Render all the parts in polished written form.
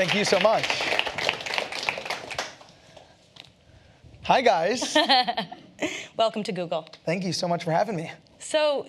Thank you so much. Hi, guys. Welcome to Google. Thank you so much for having me. So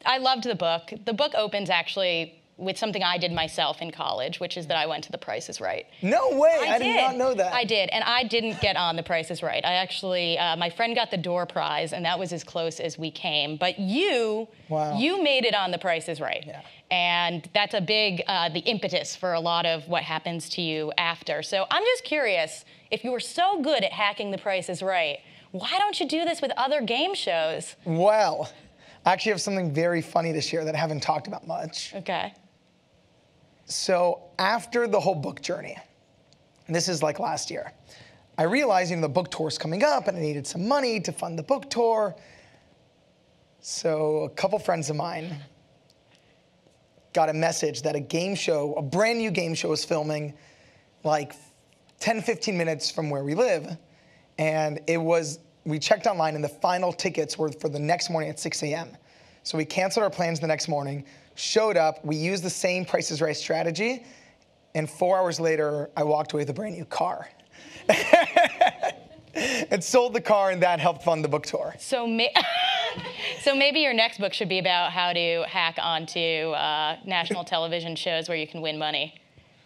I loved the book. The book opens actually with something I did myself in college, which is that I went to The Price is Right. No way. I did not know that. I did, and I didn't get on The Price is Right. I actually, my friend got the door prize, and that was as close as we came. But you made it on The Price is Right. Yeah. And that's a big, the impetus for a lot of what happens to you after. So I'm just curious, if you were so good at hacking The Price is Right, why don't you do this with other game shows? Well, I actually have something very funny to share that I haven't talked about much. Okay. So after the whole book journey, and this is like last year, I realized, the book tour's coming up and I needed some money to fund the book tour. So a couple friends of mine got a message that a game show, a brand new game show was filming like 10, 15 minutes from where we live. And we checked online and the final tickets were for the next morning at 6 a.m. So we canceled our plans the next morning, showed up, we used the same Price is Right strategy, and 4 hours later, I walked away with a brand new car. And sold the car, and that helped fund the book tour. So maybe your next book should be about how to hack onto national television shows where you can win money.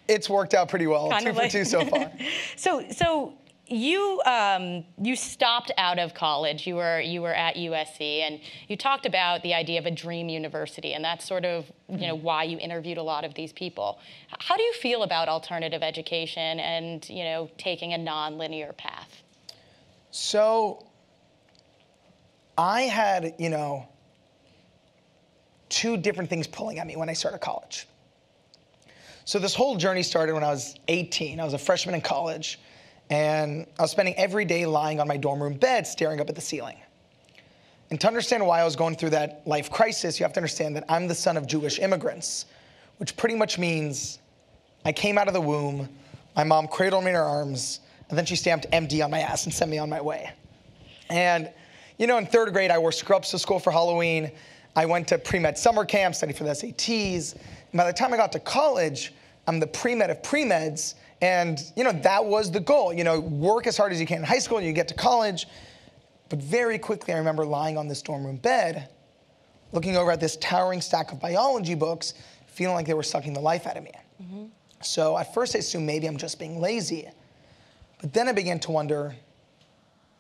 It's worked out pretty well, kind 2 for 2 so far. So you stopped out of college. You were at USC, and you talked about the idea of a dream university, and that's sort of why you interviewed a lot of these people. How do you feel about alternative education and taking a non-linear path? So I had 2 different things pulling at me when I started college. So this whole journey started when I was 18. I was a freshman in college. And I was spending every day lying on my dorm room bed, staring up at the ceiling. And to understand why I was going through that life crisis, you have to understand that I'm the son of Jewish immigrants, which pretty much means I came out of the womb, my mom cradled me in her arms, and then she stamped MD on my ass and sent me on my way. And, in 3rd grade, I wore scrubs to school for Halloween. I went to pre-med summer camp, studied for the SATs. And by the time I got to college, I'm the pre-med of pre-meds. And, that was the goal. Work as hard as you can in high school and you get to college. But very quickly, I remember lying on this dorm room bed, looking over at this towering stack of biology books, feeling like they were sucking the life out of me. Mm-hmm. So at first I assumed maybe I'm just being lazy. But then I began to wonder,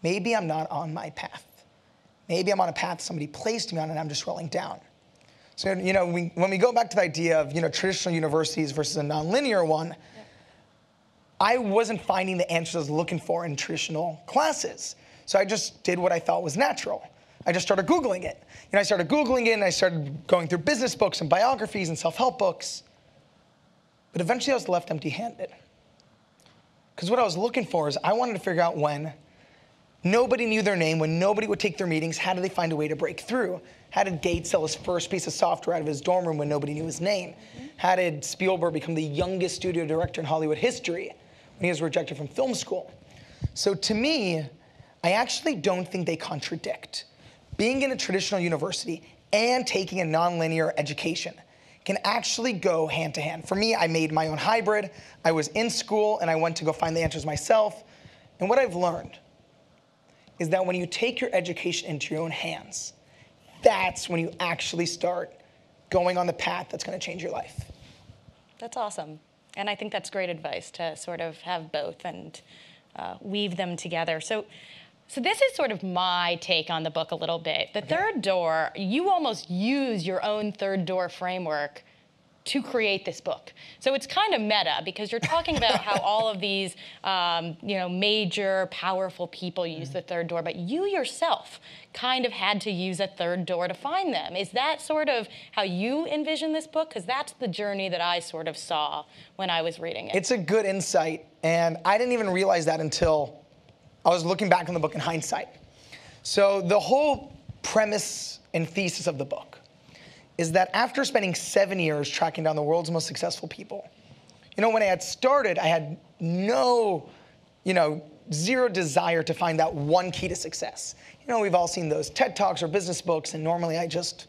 maybe I'm not on my path. Maybe I'm on a path somebody placed me on and I'm just rolling down. So, when we go back to the idea of, traditional universities versus a nonlinear one, I wasn't finding the answers I was looking for in traditional classes. So I just did what I thought was natural. I just started Googling it. I started Googling it and I started going through business books and biographies and self-help books. But eventually I was left empty-handed. Because what I was looking for is I wanted to figure out when nobody knew their name, when nobody would take their meetings, how did they find a way to break through? How did Gates sell his first piece of software out of his dorm room when nobody knew his name? Mm-hmm. How did Spielberg become the youngest studio director in Hollywood history when he was rejected from film school? So to me, I actually don't think they contradict. Being in a traditional university and taking a nonlinear education can actually go hand to hand. For me, I made my own hybrid. I was in school and I went to go find the answers myself. And what I've learned is that when you take your education into your own hands, that's when you actually start going on the path that's going to change your life. That's awesome. And I think that's great advice to sort of have both and weave them together. So this is sort of my take on the book a little bit. The third door, you almost use your own third door framework to create this book. So it's kind of meta because you're talking about how all of these major, powerful people use the third door, but you yourself kind of had to use a third door to find them. Is that sort of how you envision this book? Because that's the journey that I sort of saw when I was reading it. It's a good insight, and I didn't even realize that until I was looking back on the book in hindsight. So the whole premise and thesis of the book is that after spending 7 years tracking down the world's most successful people, when I had started, I had zero desire to find that one key to success. We've all seen those TED Talks or business books, and normally I just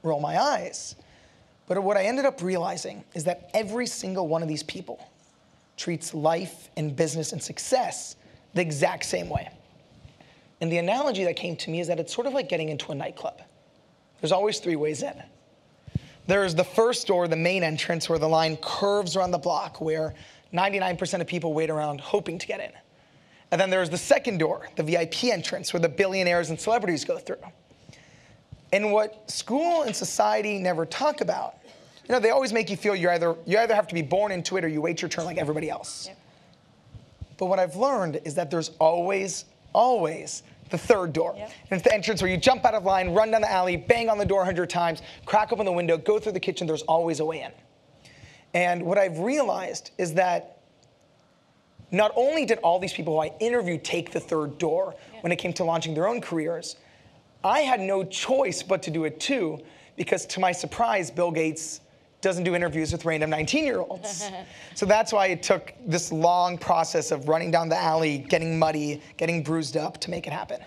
roll my eyes. But what I ended up realizing is that every single one of these people treats life and business and success the exact same way. And the analogy that came to me is that it's sort of like getting into a nightclub. There's always 3 ways in. There's the first door, the main entrance, where the line curves around the block, where 99% of people wait around hoping to get in. And then there's the second door, the VIP entrance, where the billionaires and celebrities go through. And what school and society never talk about, they always make you feel you either have to be born into it or you wait your turn like everybody else. Yep. But what I've learned is that there's always the third door. Yep. And it's the entrance where you jump out of line, run down the alley, bang on the door 100 times, crack open the window, go through the kitchen. There's always a way in. And what I've realized is that not only did all these people who I interviewed take the third door when it came to launching their own careers, I had no choice but to do it too, because to my surprise, Bill Gates doesn't do interviews with random 19-year-olds. So that's why it took this long process of running down the alley, getting muddy, getting bruised up to make it happen.